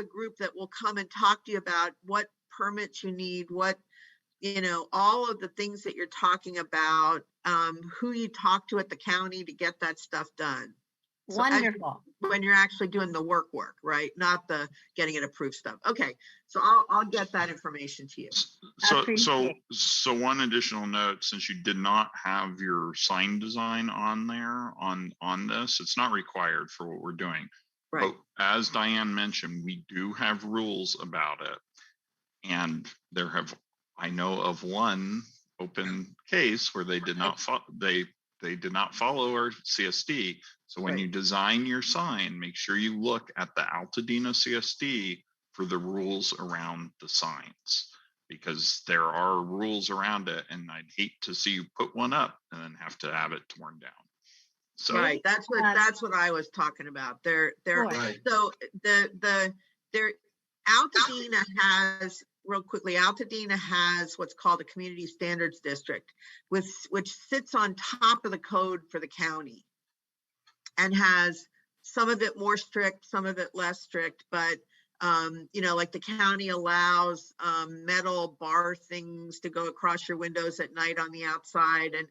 group that will come and talk to you about what permits you need, what, all of the things that you're talking about, who you talk to at the county to get that stuff done. Wonderful. So when you're actually doing the work, right? Not the getting it approved stuff. Okay. So I'll get that information to you. So one additional note, since you did not have your sign design on there on this, it's not required for what we're doing. Right. But as Diane mentioned, we do have rules about it. And I know of one open case where they did not they did not follow our CSD. So when you design your sign, make sure you look at the Altadena CSD for the rules around the signs, because there are rules around it, and I'd hate to see you put one up and then have to have it torn down. So right, that's what I was talking about. So Altadena has, real quickly, Altadena has what's called a community standards district, which sits on top of the code for the county, and has some of it more strict, some of it less strict, but like the county allows metal bar things to go across your windows at night on the outside, and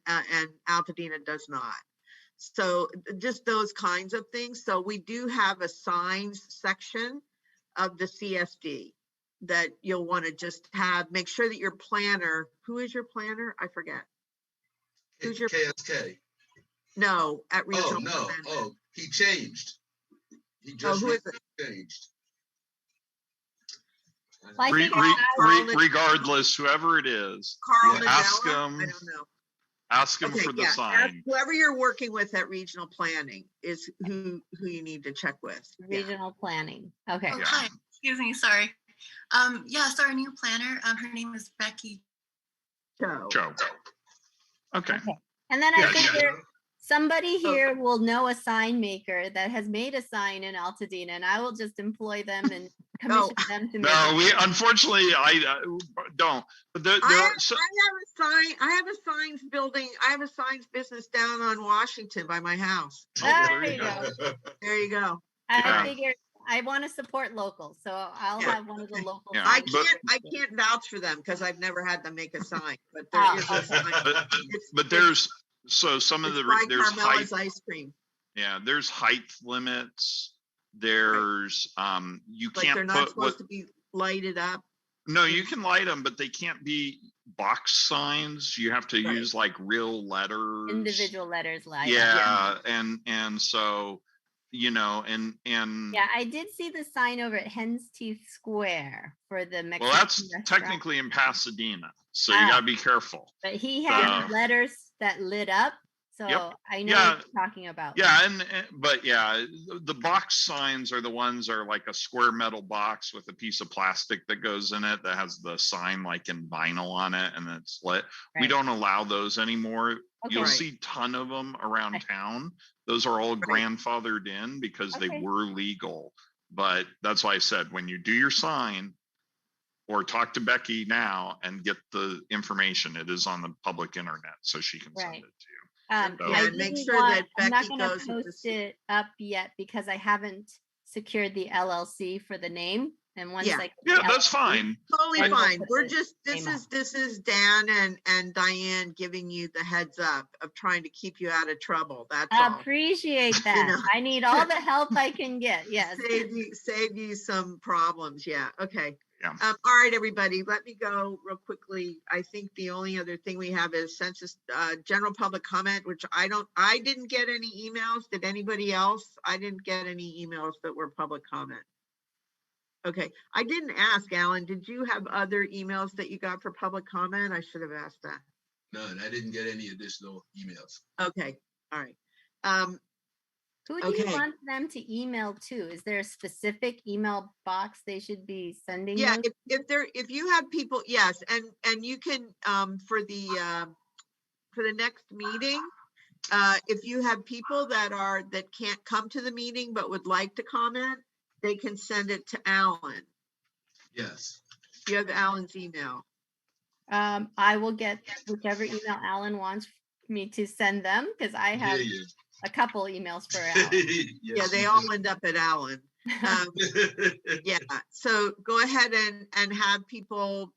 Altadena does not. So just those kinds of things. So we do have a signs section of the CSD that you'll want to just make sure that your planner, who is your planner? I forget. Who's your KSK? No, at regional. Oh, no. Oh, he changed. He just changed. Regardless, whoever it is, ask them. I don't know. Ask them for the sign. Whoever you're working with at regional planning is who you need to check with. Regional planning. Okay. Oh, hi. Excuse me. Sorry. So our new planner, her name is Becky. Joe. Okay. And then I think somebody here will know a sign maker that has made a sign in Altadena, and I will just employ them and commission them to make unfortunately, don't. But there I are so, have a signs building. I have a signs business down on Washington by my house. There you go. There you go. I figure I want to support local, so I'll have one of the local. Yeah, I can't vouch for them because I've never had them make a sign, but there is a sign. but there's some of the like there's height. Carmela's ice cream. Yeah, there's height limits. There's you Like can't they're not put supposed to be lighted up. No, you can light them, but they can't be box signs. You have to use like real letters, individual letters. Yeah, and so and yeah, I did see the sign over at Hen's Teeth Square for the Mexican well, that's restaurant. technically in Pasadena, so you gotta be careful. But he had letters that lit up. So I know what you're talking about. Yeah, but the box signs are the ones are like a square metal box with a piece of plastic that goes in it that has the sign like in vinyl on it and it's lit. Right. We don't allow those anymore. Okay. You'll see a ton of them around town. Those are all grandfathered in because they were legal. But that's why I said when you do your sign or talk to Becky now and get the information, it is on the public internet so she can send it to you. Make sure that Becky I'm not going goes to post it up yet because I haven't secured the LLC for the name. And once that's fine. Totally fine. We're just this is Dan and Diane giving you the heads up of trying to keep you out of trouble. That's all. Appreciate that. I need all the help I can get. Yes. Save you some problems. Yeah. Okay. Yeah. All right, everybody, let me go real quickly. I think the only other thing we have is census general public comment, which I didn't get any emails. Did anybody else? I didn't get any emails that were public comment. Okay, I didn't ask, Alan, did you have other emails that you got for public comment? I should have asked that. None, I didn't get any additional emails. Okay, all right. Who do you want them to email to? Is there a specific email box they should be sending? Yeah, if you have people, yes, and you can for the next meeting, if you have people that can't come to the meeting but would like to comment, they can send it to Alan. Yes. You have Alan's email. I will get whichever email Alan wants me to send them because I have a couple emails for Alan. Yeah, they all end up at Alan. Yeah, so go ahead and have people,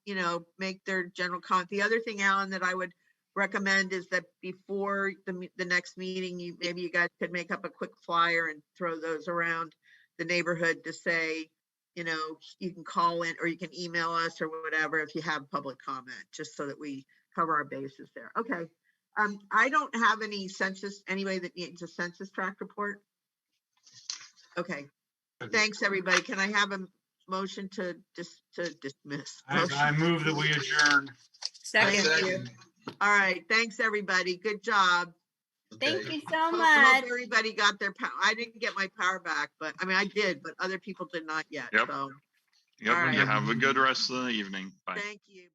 make their general comment. The other thing, Alan, that I would recommend is that before the next meeting, you guys could make up a quick flyer and throw those around the neighborhood to say, you can call in or you can email us or whatever if you have public comment, just so that we cover our bases there. Okay. I don't have any census anyway that needs a census tract report. Okay. Thanks, everybody. Can I have a motion to dismiss? I move that we adjourn. Second. Thank you. All right. Thanks, everybody. Good job. Thank you so much. I hope everybody got their power. I didn't get my power back, but I did, but other people did not yet. Yep. So. Yep. All right. Have a good rest of the evening. Bye. Thank you.